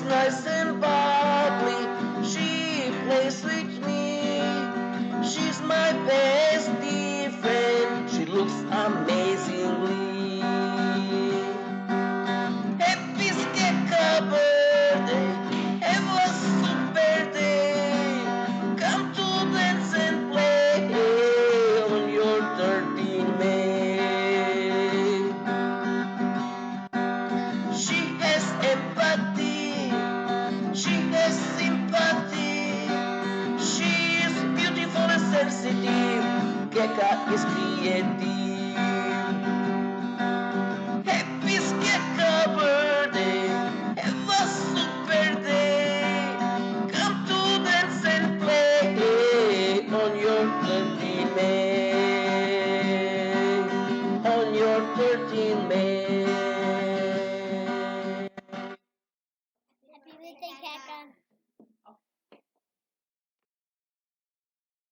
nice and bubbly. She plays with me. She's my bestie friend. She looks amazingly. Happy Skeka birthday. Have a super day. Come to dance and play on your 13th May. She has empathy. She has sympathy. She is beautiful and sensitive. Keka is creative. Happy Skeka birthday. Have a super day. Come to dance and play on your 13th May. On your 13th May.